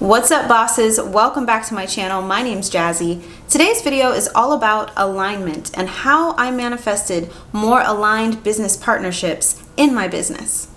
What's up, bosses? Welcome back to my channel. My name's Jazzie. Today's video is all about alignment and how I manifested more aligned business partnerships in my business.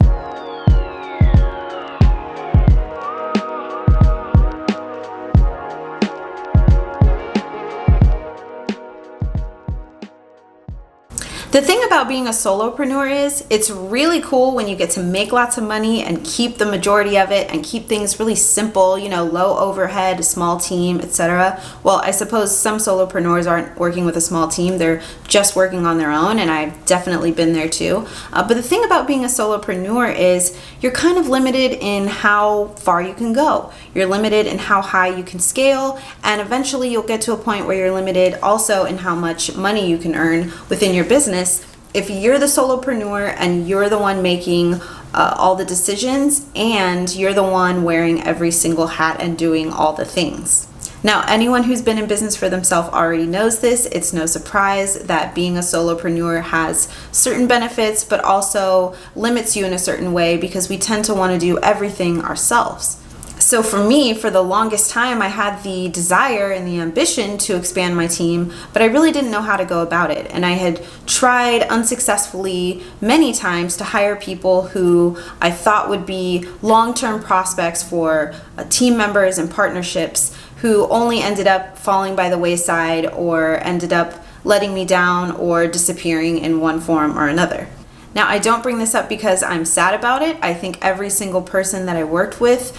The thing about being a solopreneur is it's really cool when you get to make lots of money and keep the majority of it and keep things really simple, low overhead, small team, etc. Well, I suppose some solopreneurs aren't working with a small team. They're just working on their own, and I've definitely been there too. But the thing about being a solopreneur is you're kind of limited in how far you can go. You're limited in how high you can scale, and eventually you'll get to a point where you're limited also in how much money you can earn within your business if you're the solopreneur and you're the one making all the decisions and you're the one wearing every single hat and doing all the things. Now, anyone who's been in business for themselves already knows this. It's no surprise that being a solopreneur has certain benefits, but also limits you in a certain way because we tend to want to do everything ourselves. So for me, for the longest time, I had the desire and the ambition to expand my team, but I really didn't know how to go about it. And I had tried unsuccessfully many times to hire people who I thought would be long-term prospects for team members and partnerships who only ended up falling by the wayside or ended up letting me down or disappearing in one form or another. Now, I don't bring this up because I'm sad about it. I think every single person that I worked with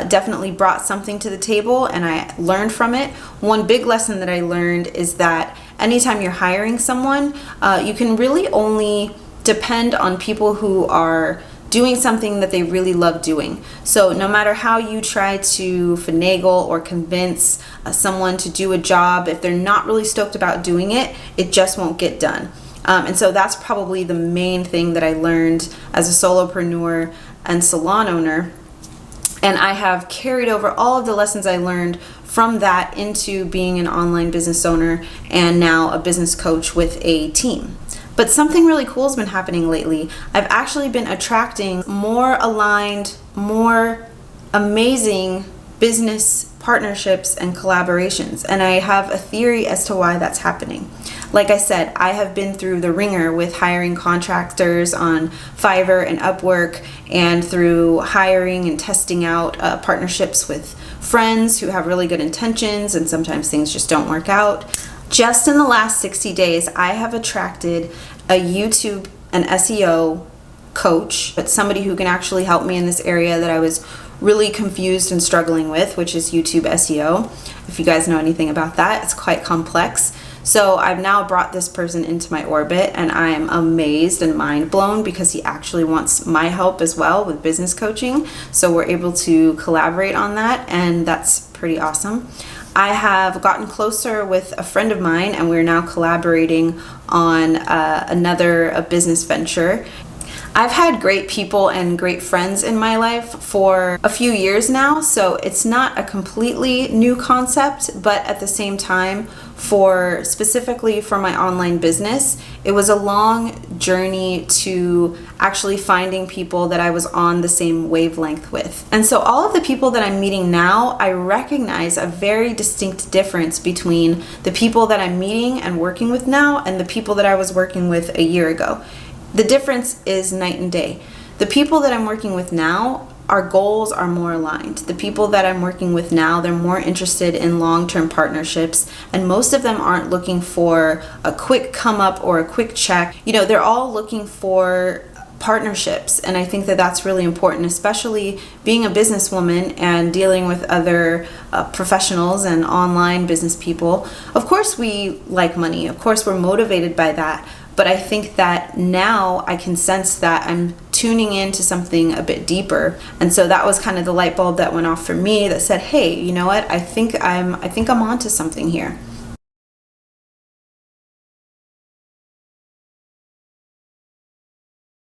definitely brought something to the table and I learned from it. One big lesson that I learned is that anytime you're hiring someone, you can really only depend on people who are doing something that they really love doing. So no matter how you try to finagle or convince someone to do a job, if they're not really stoked about doing it, it just won't get done. And so that's probably the main thing that I learned as a solopreneur and salon owner. And I have carried over all of the lessons I learned from that into being an online business owner and now a business coach with a team. But something really cool has been happening lately. I've actually been attracting more aligned, more amazing business partnerships and collaborations, and I have a theory as to why that's happening. Like I said, I have been through the ringer with hiring contractors on Fiverr and Upwork, and through hiring and testing out partnerships with friends who have really good intentions, and sometimes things just don't work out. Just in the last 60 days, I have attracted a YouTube and SEO coach, but somebody who can actually help me in this area that I was really confused and struggling with, which is YouTube SEO. If you guys know anything about that, it's quite complex. So I've now brought this person into my orbit and I am amazed and mind blown because he actually wants my help as well with business coaching. So we're able to collaborate on that, and that's pretty awesome. I have gotten closer with a friend of mine and we're now collaborating on another business venture. I've had great people and great friends in my life for a few years now, so it's not a completely new concept, but at the same time, specifically for my online business, it was a long journey to actually finding people that I was on the same wavelength with. And so all of the people that I'm meeting now, I recognize a very distinct difference between the people that I'm meeting and working with now and the people that I was working with a year ago. The difference is night and day. The people that I'm working with now, our goals are more aligned. The people that I'm working with now, they're more interested in long-term partnerships, and most of them aren't looking for a quick come up or a quick check. They're all looking for partnerships, and I think that that's really important, especially being a businesswoman and dealing with other professionals and online business people. Of course we like money, of course we're motivated by that, but I think that now I can sense that I'm tuning into something a bit deeper. And so that was kind of the light bulb that went off for me that said, hey, you know what? I think I'm onto something here.